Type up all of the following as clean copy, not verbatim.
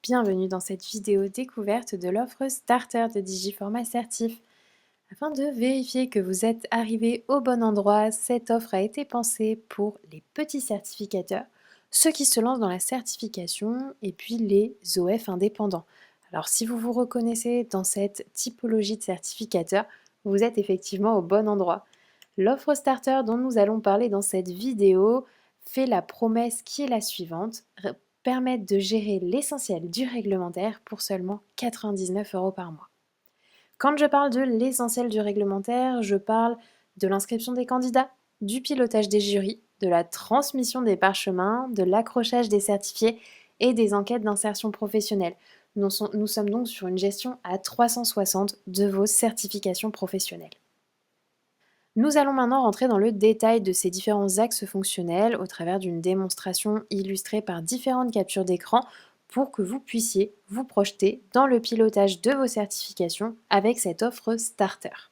bienvenue dans cette vidéo découverte de l'offre Starter de Digiformat Certif. Afin de vérifier que vous êtes arrivé au bon endroit, cette offre a été pensée pour les petits certificateurs, ceux qui se lancent dans la certification et puis les OF indépendants. Alors si vous vous reconnaissez dans cette typologie de certificateur, vous êtes effectivement au bon endroit. L'offre Starter dont nous allons parler dans cette vidéo fait la promesse qui est la suivante, permettre de gérer l'essentiel du réglementaire pour seulement 99 € par mois. Quand je parle de l'essentiel du réglementaire, je parle de l'inscription des candidats, du pilotage des jurys, de la transmission des parchemins, de l'accrochage des certifiés et des enquêtes d'insertion professionnelle. Nous sommes donc sur une gestion à 360 de vos certifications professionnelles. Nous allons maintenant rentrer dans le détail de ces différents axes fonctionnels au travers d'une démonstration illustrée par différentes captures d'écran pour que vous puissiez vous projeter dans le pilotage de vos certifications avec cette offre Starter.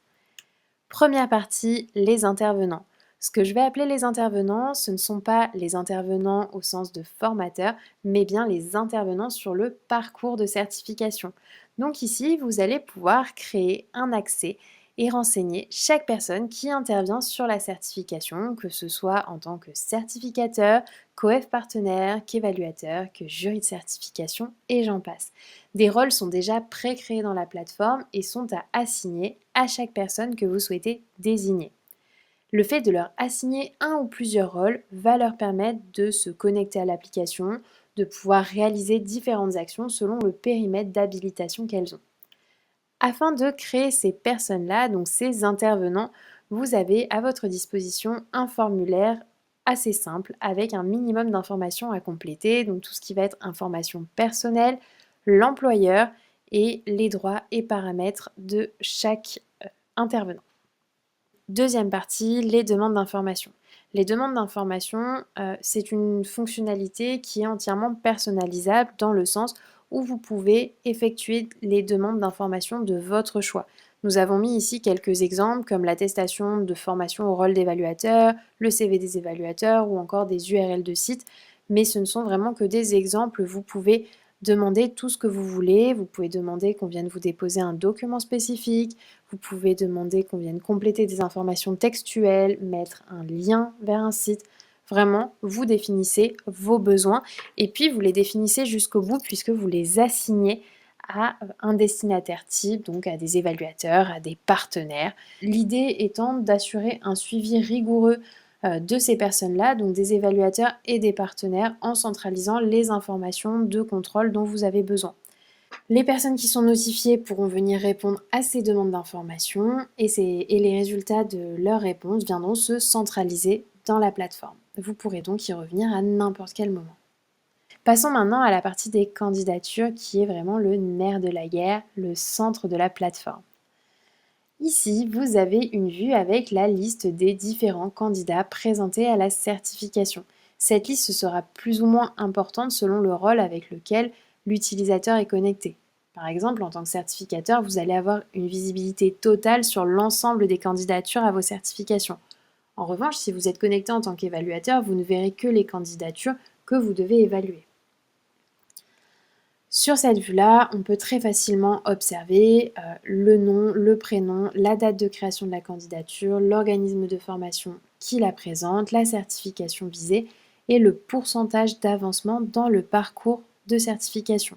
Première partie, les intervenants. Ce que je vais appeler les intervenants, ce ne sont pas les intervenants au sens de formateur, mais bien les intervenants sur le parcours de certification. Donc ici, vous allez pouvoir créer un accès et renseigner chaque personne qui intervient sur la certification, que ce soit en tant que certificateur, COEF partenaire, qu'évaluateur, que jury de certification et j'en passe. Des rôles sont déjà pré-créés dans la plateforme et sont à assigner à chaque personne que vous souhaitez désigner. Le fait de leur assigner un ou plusieurs rôles va leur permettre de se connecter à l'application, de pouvoir réaliser différentes actions selon le périmètre d'habilitation qu'elles ont. Afin de créer ces personnes-là, donc ces intervenants, vous avez à votre disposition un formulaire assez simple avec un minimum d'informations à compléter, donc tout ce qui va être information personnelle, l'employeur et les droits et paramètres de chaque intervenant. Deuxième partie, les demandes d'information. Les demandes d'information, c'est une fonctionnalité qui est entièrement personnalisable dans le sens où vous pouvez effectuer les demandes d'information de votre choix. Nous avons mis ici quelques exemples comme l'attestation de formation au rôle d'évaluateur, le CV des évaluateurs ou encore des URL de sites, mais ce ne sont vraiment que des exemples. Vous pouvez demander tout ce que vous voulez, vous pouvez demander qu'on vienne vous déposer un document spécifique, vous pouvez demander qu'on vienne compléter des informations textuelles, mettre un lien vers un site. Vraiment, vous définissez vos besoins et puis vous les définissez jusqu'au bout puisque vous les assignez à un destinataire type, donc à des évaluateurs, à des partenaires. L'idée étant d'assurer un suivi rigoureux de ces personnes-là, donc des évaluateurs et des partenaires, en centralisant les informations de contrôle dont vous avez besoin. Les personnes qui sont notifiées pourront venir répondre à ces demandes d'informations et les résultats de leurs réponses viendront se centraliser dans la plateforme. Vous pourrez donc y revenir à n'importe quel moment. Passons maintenant à la partie des candidatures qui est vraiment le nerf de la guerre, le centre de la plateforme. Ici, vous avez une vue avec la liste des différents candidats présentés à la certification. Cette liste sera plus ou moins importante selon le rôle avec lequel l'utilisateur est connecté. Par exemple, en tant que certificateur, vous allez avoir une visibilité totale sur l'ensemble des candidatures à vos certifications. En revanche, si vous êtes connecté en tant qu'évaluateur, vous ne verrez que les candidatures que vous devez évaluer. Sur cette vue-là, on peut très facilement observer le nom, le prénom, la date de création de la candidature, l'organisme de formation qui la présente, la certification visée et le pourcentage d'avancement dans le parcours de certification.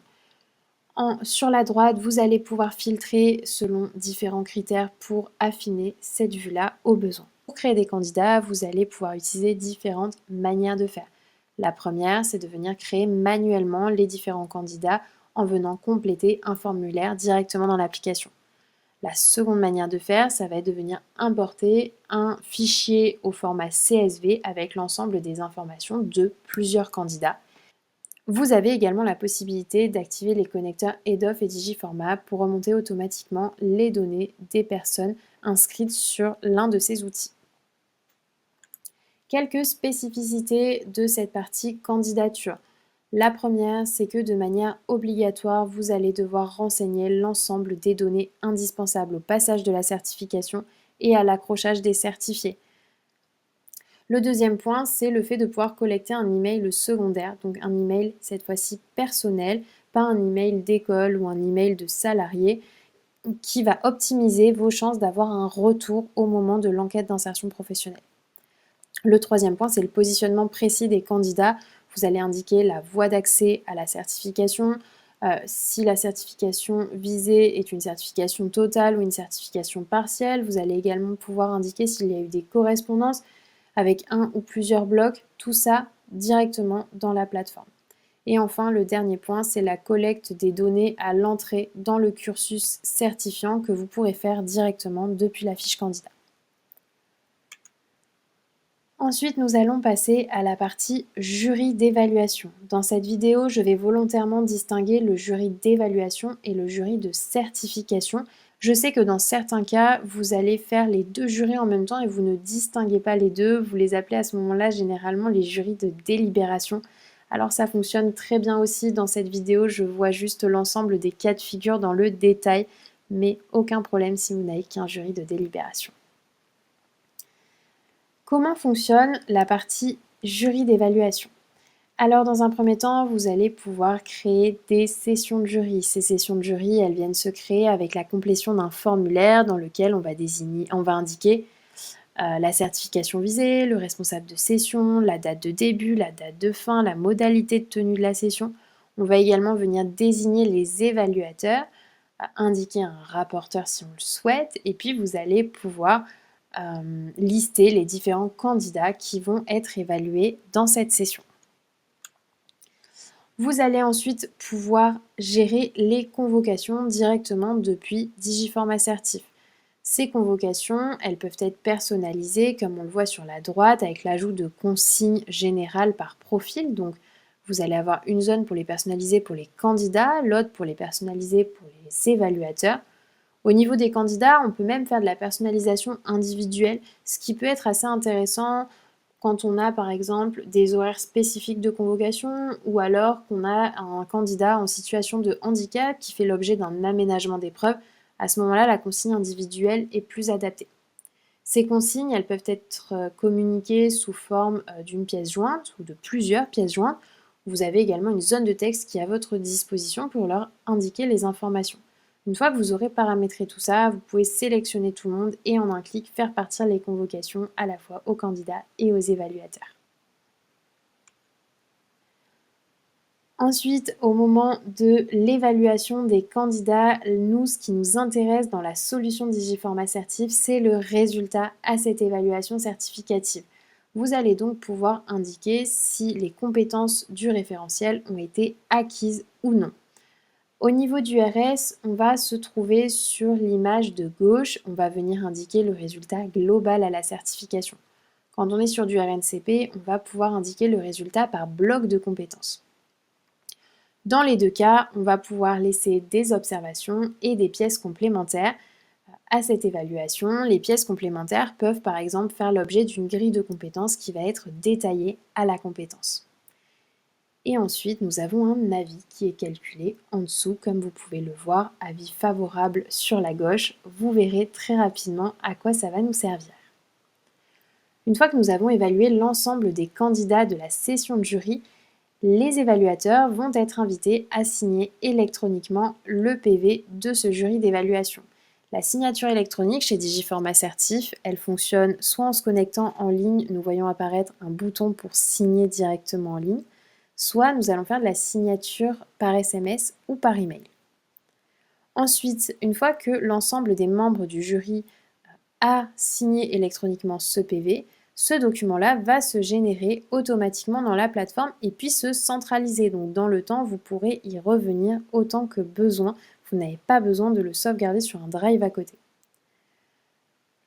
Sur la droite, vous allez pouvoir filtrer selon différents critères pour affiner cette vue-là au besoin. Pour créer des candidats, vous allez pouvoir utiliser différentes manières de faire. La première, c'est de venir créer manuellement les différents candidats en venant compléter un formulaire directement dans l'application. La seconde manière de faire, ça va être de venir importer un fichier au format CSV avec l'ensemble des informations de plusieurs candidats. Vous avez également la possibilité d'activer les connecteurs EDOF et Digiformat pour remonter automatiquement les données des personnes inscrites sur l'un de ces outils. Quelques spécificités de cette partie candidature. La première, c'est que de manière obligatoire, vous allez devoir renseigner l'ensemble des données indispensables au passage de la certification et à l'accrochage des certifiés. Le deuxième point, c'est le fait de pouvoir collecter un email secondaire, donc un email cette fois-ci personnel, pas un email d'école ou un email de salarié qui va optimiser vos chances d'avoir un retour au moment de l'enquête d'insertion professionnelle. Le troisième point, c'est le positionnement précis des candidats. Vous allez indiquer la voie d'accès à la certification, si la certification visée est une certification totale ou une certification partielle. Vous allez également pouvoir indiquer s'il y a eu des correspondances avec un ou plusieurs blocs, tout ça directement dans la plateforme. Et enfin, le dernier point, c'est la collecte des données à l'entrée dans le cursus certifiant que vous pourrez faire directement depuis la fiche candidat. Ensuite, nous allons passer à la partie jury d'évaluation. Dans cette vidéo, je vais volontairement distinguer le jury d'évaluation et le jury de certification. Je sais que dans certains cas, vous allez faire les deux jurys en même temps et vous ne distinguez pas les deux. Vous les appelez à ce moment-là généralement les jurys de délibération. Alors ça fonctionne très bien aussi dans cette vidéo. Je vois juste l'ensemble des cas de figure dans le détail, mais aucun problème si vous n'avez qu'un jury de délibération. Comment fonctionne la partie jury d'évaluation? Alors dans un premier temps, vous allez pouvoir créer des sessions de jury. Ces sessions de jury, elles viennent se créer avec la complétion d'un formulaire dans lequel on va indiquer la certification visée, le responsable de session, la date de début, la date de fin, la modalité de tenue de la session. On va également venir désigner les évaluateurs, indiquer un rapporteur si on le souhaite, et puis vous allez pouvoir lister les différents candidats qui vont être évalués dans cette session. Vous allez ensuite pouvoir gérer les convocations directement depuis Digiform Assertif. Ces convocations, elles peuvent être personnalisées comme on le voit sur la droite avec l'ajout de consignes générales par profil. Donc vous allez avoir une zone pour les personnaliser pour les candidats, l'autre pour les personnaliser pour les évaluateurs. Au niveau des candidats, on peut même faire de la personnalisation individuelle, ce qui peut être assez intéressant quand on a par exemple des horaires spécifiques de convocation ou alors qu'on a un candidat en situation de handicap qui fait l'objet d'un aménagement d'épreuve. À ce moment-là, la consigne individuelle est plus adaptée. Ces consignes, elles peuvent être communiquées sous forme d'une pièce jointe ou de plusieurs pièces jointes. Vous avez également une zone de texte qui est à votre disposition pour leur indiquer les informations. Une fois que vous aurez paramétré tout ça, vous pouvez sélectionner tout le monde et en un clic faire partir les convocations à la fois aux candidats et aux évaluateurs. Ensuite, au moment de l'évaluation des candidats, nous, ce qui nous intéresse dans la solution Digiform Assertif, c'est le résultat à cette évaluation certificative. Vous allez donc pouvoir indiquer si les compétences du référentiel ont été acquises ou non. Au niveau du RS, on va se trouver sur l'image de gauche, on va venir indiquer le résultat global à la certification. Quand on est sur du RNCP, on va pouvoir indiquer le résultat par bloc de compétences. Dans les deux cas, on va pouvoir laisser des observations et des pièces complémentaires à cette évaluation. Les pièces complémentaires peuvent par exemple faire l'objet d'une grille de compétences qui va être détaillée à la compétence. Et ensuite, nous avons un avis qui est calculé en dessous, comme vous pouvez le voir, avis favorable sur la gauche. Vous verrez très rapidement à quoi ça va nous servir. Une fois que nous avons évalué l'ensemble des candidats de la session de jury, les évaluateurs vont être invités à signer électroniquement le PV de ce jury d'évaluation. La signature électronique chez Digiform Assertif, elle fonctionne soit en se connectant en ligne, nous voyons apparaître un bouton pour signer directement en ligne, soit nous allons faire de la signature par SMS ou par email. Ensuite, une fois que l'ensemble des membres du jury a signé électroniquement ce PV, ce document-là va se générer automatiquement dans la plateforme et puis se centraliser. Donc dans le temps, vous pourrez y revenir autant que besoin. Vous n'avez pas besoin de le sauvegarder sur un drive à côté.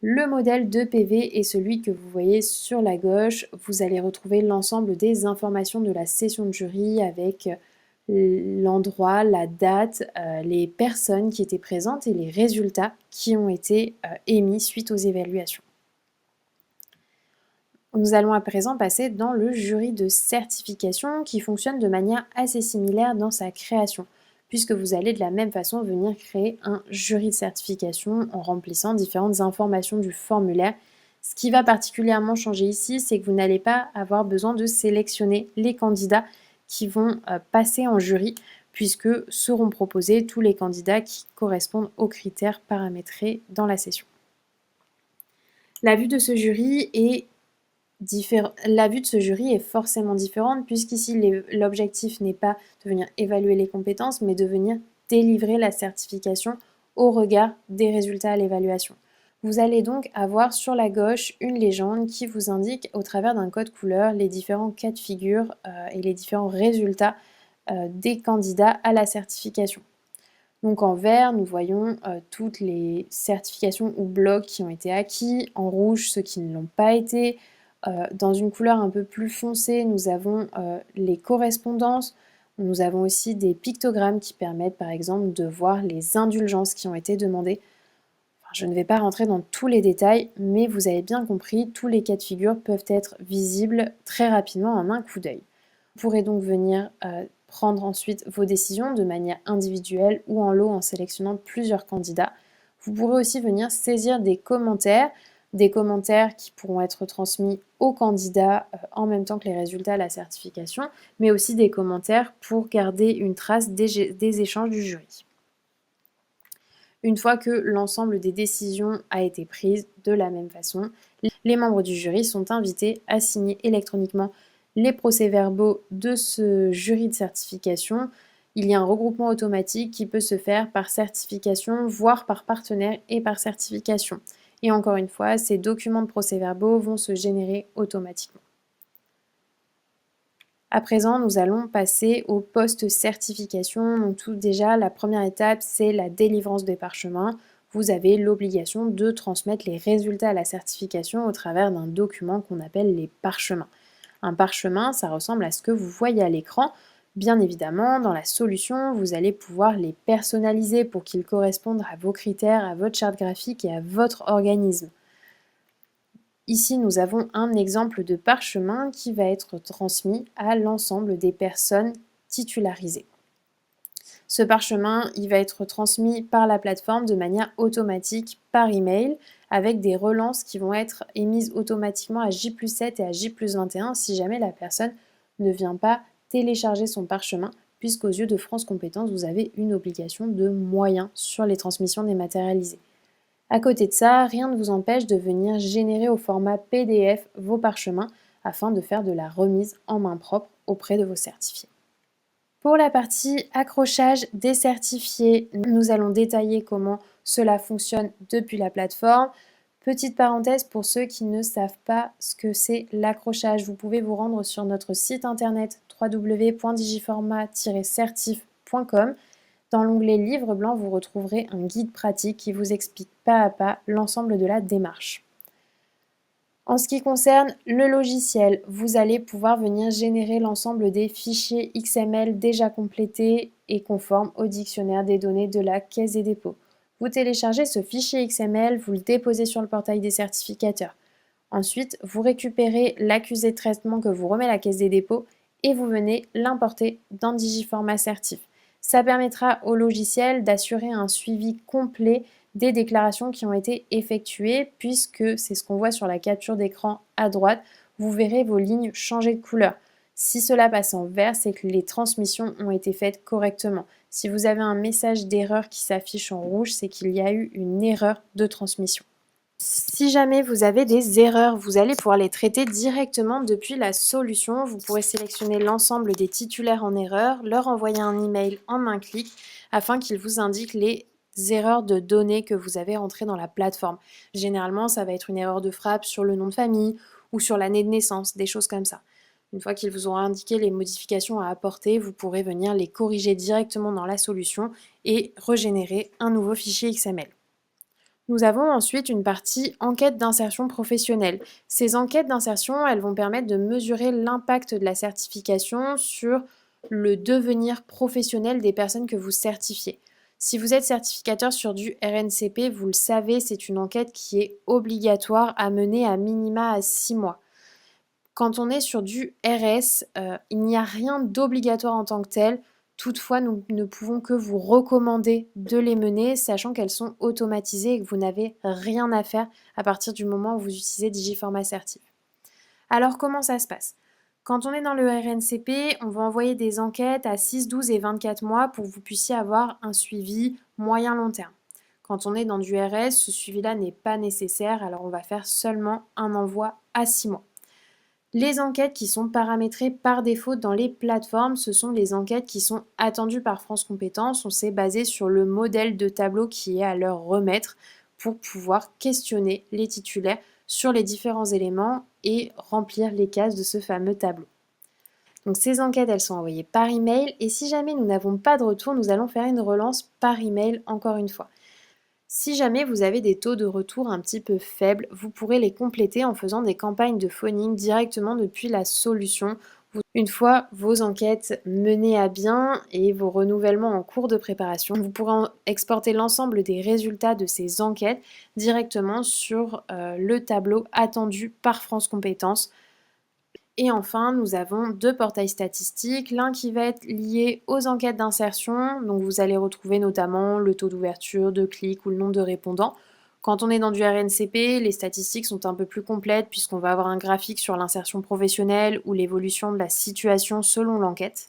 Le modèle de PV est celui que vous voyez sur la gauche. Vous allez retrouver l'ensemble des informations de la session de jury avec l'endroit, la date, les personnes qui étaient présentes et les résultats qui ont été émis suite aux évaluations. Nous allons à présent passer dans le jury de certification qui fonctionne de manière assez similaire dans sa création, puisque vous allez de la même façon venir créer un jury de certification en remplissant différentes informations du formulaire. Ce qui va particulièrement changer ici, c'est que vous n'allez pas avoir besoin de sélectionner les candidats qui vont passer en jury, puisque seront proposés tous les candidats qui correspondent aux critères paramétrés dans la session. La vue de ce jury est forcément différente puisqu'ici l'objectif n'est pas de venir évaluer les compétences mais de venir délivrer la certification au regard des résultats à l'évaluation. Vous allez donc avoir sur la gauche une légende qui vous indique au travers d'un code couleur les différents cas de figure et les différents résultats des candidats à la certification. Donc en vert, nous voyons toutes les certifications ou blocs qui ont été acquis, en rouge ceux qui ne l'ont pas été. Dans une couleur un peu plus foncée, nous avons les correspondances. Nous avons aussi des pictogrammes qui permettent par exemple de voir les indulgences qui ont été demandées. Enfin, je ne vais pas rentrer dans tous les détails, mais vous avez bien compris, tous les cas de figure peuvent être visibles très rapidement en un coup d'œil. Vous pourrez donc venir prendre ensuite vos décisions de manière individuelle ou en lot en sélectionnant plusieurs candidats. Vous pourrez aussi venir saisir des commentaires qui pourront être transmis aux candidats en même temps que les résultats à la certification, mais aussi des commentaires pour garder une trace des échanges du jury. Une fois que l'ensemble des décisions a été prise de la même façon, les membres du jury sont invités à signer électroniquement les procès-verbaux de ce jury de certification. Il y a un regroupement automatique qui peut se faire par certification, voire par partenaire et par certification. Et encore une fois, ces documents de procès-verbaux vont se générer automatiquement. À présent, nous allons passer au post-certification. Donc tout déjà, la première étape, c'est la délivrance des parchemins. Vous avez l'obligation de transmettre les résultats à la certification au travers d'un document qu'on appelle les parchemins. Un parchemin, ça ressemble à ce que vous voyez à l'écran. Bien évidemment, dans la solution, vous allez pouvoir les personnaliser pour qu'ils correspondent à vos critères, à votre charte graphique et à votre organisme. Ici, nous avons un exemple de parchemin qui va être transmis à l'ensemble des personnes titularisées. Ce parchemin, il va être transmis par la plateforme de manière automatique par email avec des relances qui vont être émises automatiquement à J+7 et à J+21 si jamais la personne ne vient pas télécharger son parchemin, puisqu'aux yeux de France Compétences, vous avez une obligation de moyens sur les transmissions dématérialisées. À côté de ça, rien ne vous empêche de venir générer au format PDF vos parchemins afin de faire de la remise en main propre auprès de vos certifiés. Pour la partie accrochage des certifiés, nous allons détailler comment cela fonctionne depuis la plateforme. Petite parenthèse pour ceux qui ne savent pas ce que c'est l'accrochage, vous pouvez vous rendre sur notre site internet www.digiformat-certif.com. Dans l'onglet Livre blanc, vous retrouverez un guide pratique qui vous explique pas à pas l'ensemble de la démarche. En ce qui concerne le logiciel, vous allez pouvoir venir générer l'ensemble des fichiers XML déjà complétés et conformes au dictionnaire des données de la Caisse des dépôts. Vous téléchargez ce fichier XML, vous le déposez sur le portail des certificateurs. Ensuite, vous récupérez l'accusé de traitement que vous remet la Caisse des dépôts et vous venez l'importer dans Digiformat Certif. Ça permettra au logiciel d'assurer un suivi complet des déclarations qui ont été effectuées, puisque c'est ce qu'on voit sur la capture d'écran à droite, vous verrez vos lignes changer de couleur. Si cela passe en vert, c'est que les transmissions ont été faites correctement. Si vous avez un message d'erreur qui s'affiche en rouge, c'est qu'il y a eu une erreur de transmission. Si jamais vous avez des erreurs, vous allez pouvoir les traiter directement depuis la solution. Vous pourrez sélectionner l'ensemble des titulaires en erreur, leur envoyer un email en un clic afin qu'ils vous indiquent les erreurs de données que vous avez entrées dans la plateforme. Généralement, ça va être une erreur de frappe sur le nom de famille ou sur l'année de naissance, des choses comme ça. Une fois qu'ils vous auront indiqué les modifications à apporter, vous pourrez venir les corriger directement dans la solution et régénérer un nouveau fichier XML. Nous avons ensuite une partie enquête d'insertion professionnelle. Ces enquêtes d'insertion, elles vont permettre de mesurer l'impact de la certification sur le devenir professionnel des personnes que vous certifiez. Si vous êtes certificateur sur du RNCP, vous le savez, c'est une enquête qui est obligatoire à mener à minima à 6 mois. Quand on est sur du RS, il n'y a rien d'obligatoire en tant que tel. Toutefois, nous ne pouvons que vous recommander de les mener, sachant qu'elles sont automatisées et que vous n'avez rien à faire à partir du moment où vous utilisez Digiformat Certif. Alors, comment ça se passe ? Quand on est dans le RNCP, on va envoyer des enquêtes à 6, 12 et 24 mois pour que vous puissiez avoir un suivi moyen-long terme. Quand on est dans du RS, ce suivi-là n'est pas nécessaire, alors on va faire seulement un envoi à 6 mois. Les enquêtes qui sont paramétrées par défaut dans les plateformes, ce sont les enquêtes qui sont attendues par France Compétences. On s'est basé sur le modèle de tableau qui est à leur remettre pour pouvoir questionner les titulaires sur les différents éléments et remplir les cases de ce fameux tableau. Donc ces enquêtes, elles sont envoyées par email et si jamais nous n'avons pas de retour, nous allons faire une relance par email encore une fois. Si jamais vous avez des taux de retour un petit peu faibles, vous pourrez les compléter en faisant des campagnes de phoning directement depuis la solution. Une fois vos enquêtes menées à bien et vos renouvellements en cours de préparation, vous pourrez exporter l'ensemble des résultats de ces enquêtes directement sur le tableau attendu par France Compétences. Et enfin, nous avons 2 portails statistiques, l'un qui va être lié aux enquêtes d'insertion, donc vous allez retrouver notamment le taux d'ouverture, de clics ou le nombre de répondants. Quand on est dans du RNCP, les statistiques sont un peu plus complètes puisqu'on va avoir un graphique sur l'insertion professionnelle ou l'évolution de la situation selon l'enquête.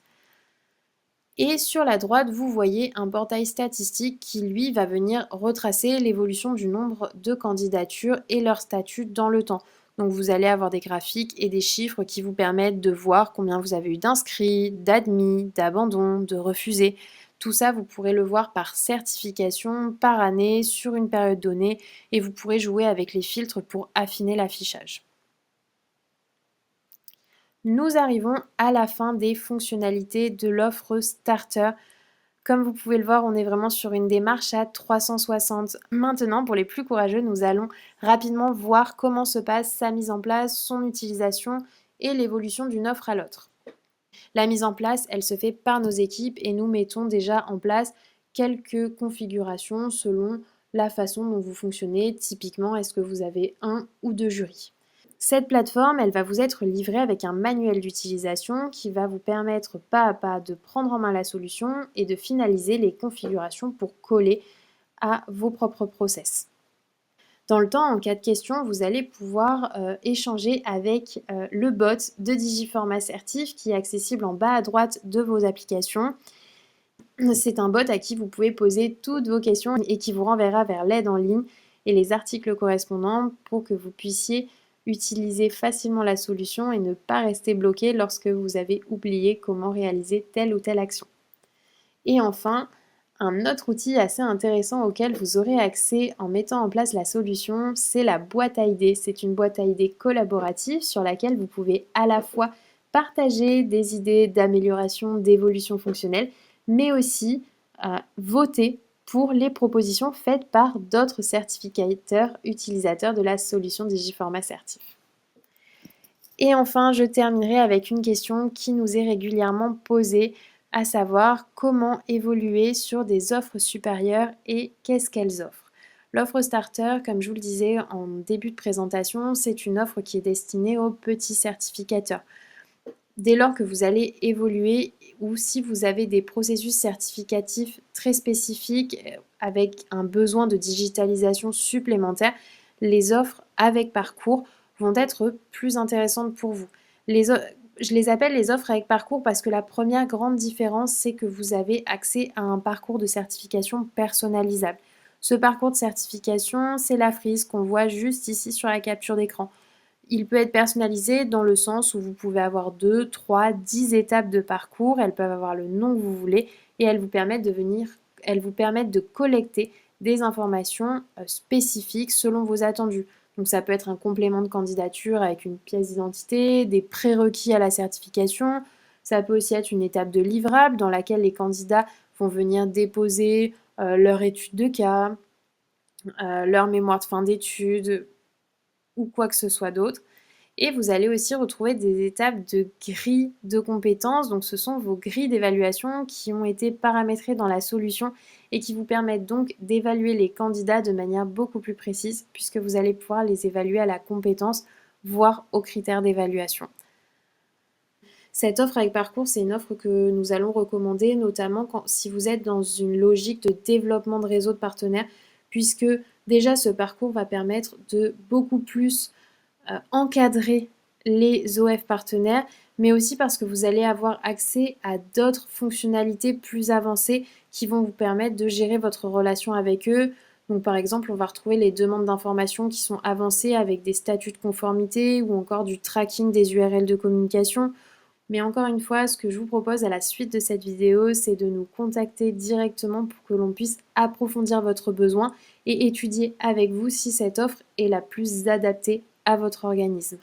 Et sur la droite, vous voyez un portail statistique qui, lui, va venir retracer l'évolution du nombre de candidatures et leur statut dans le temps. Donc vous allez avoir des graphiques et des chiffres qui vous permettent de voir combien vous avez eu d'inscrits, d'admis, d'abandons, de refusés. Tout ça, vous pourrez le voir par certification, par année, sur une période donnée, et vous pourrez jouer avec les filtres pour affiner l'affichage. Nous arrivons à la fin des fonctionnalités de l'offre Starter. Comme vous pouvez le voir, on est vraiment sur une démarche à 360. Maintenant, pour les plus courageux, nous allons rapidement voir comment se passe sa mise en place, son utilisation et l'évolution d'une offre à l'autre. La mise en place, elle se fait par nos équipes et nous mettons déjà en place quelques configurations selon la façon dont vous fonctionnez. Typiquement, est-ce que vous avez un ou deux jurys? Cette plateforme, elle va vous être livrée avec un manuel d'utilisation qui va vous permettre pas à pas de prendre en main la solution et de finaliser les configurations pour coller à vos propres process. Dans le temps, en cas de question, vous allez pouvoir échanger avec le bot de Digiform Assertif qui est accessible en bas à droite de vos applications. C'est un bot à qui vous pouvez poser toutes vos questions et qui vous renverra vers l'aide en ligne et les articles correspondants pour que vous puissiez utiliser facilement la solution et ne pas rester bloqué lorsque vous avez oublié comment réaliser telle ou telle action. Et enfin, un autre outil assez intéressant auquel vous aurez accès en mettant en place la solution, c'est la boîte à idées. C'est une boîte à idées collaborative sur laquelle vous pouvez à la fois partager des idées d'amélioration, d'évolution fonctionnelle, mais aussi voter pour les propositions faites par d'autres certificateurs utilisateurs de la solution Digiform Assertif. Et enfin, je terminerai avec une question qui nous est régulièrement posée, à savoir comment évoluer sur des offres supérieures et qu'est-ce qu'elles offrent. L'offre Starter, comme je vous le disais en début de présentation, c'est une offre qui est destinée aux petits certificateurs. Dès lors que vous allez évoluer ou si vous avez des processus certificatifs très spécifiques avec un besoin de digitalisation supplémentaire, les offres avec parcours vont être plus intéressantes pour vous. Je les appelle les offres avec parcours parce que la première grande différence, c'est que vous avez accès à un parcours de certification personnalisable. Ce parcours de certification, c'est la frise qu'on voit juste ici sur la capture d'écran. Il peut être personnalisé dans le sens où vous pouvez avoir 2, 3, 10 étapes de parcours. Elles peuvent avoir le nom que vous voulez et elles vous permettent de collecter des informations spécifiques selon vos attendus. Donc ça peut être un complément de candidature avec une pièce d'identité, des prérequis à la certification. Ça peut aussi être une étape de livrable dans laquelle les candidats vont venir déposer leur étude de cas, leur mémoire de fin d'études, ou quoi que ce soit d'autre. Et vous allez aussi retrouver des étapes de grilles de compétences. Donc ce sont vos grilles d'évaluation qui ont été paramétrées dans la solution et qui vous permettent donc d'évaluer les candidats de manière beaucoup plus précise puisque vous allez pouvoir les évaluer à la compétence, voire aux critères d'évaluation. Cette offre avec parcours, c'est une offre que nous allons recommander, notamment si vous êtes dans une logique de développement de réseau de partenaires, puisque déjà ce parcours va permettre de beaucoup plus encadrer les OF partenaires, mais aussi parce que vous allez avoir accès à d'autres fonctionnalités plus avancées qui vont vous permettre de gérer votre relation avec eux. Donc par exemple, on va retrouver les demandes d'informations qui sont avancées avec des statuts de conformité ou encore du tracking des URL de communication. Mais encore une fois, ce que je vous propose à la suite de cette vidéo, c'est de nous contacter directement pour que l'on puisse approfondir votre besoin et étudier avec vous si cette offre est la plus adaptée à votre organisme.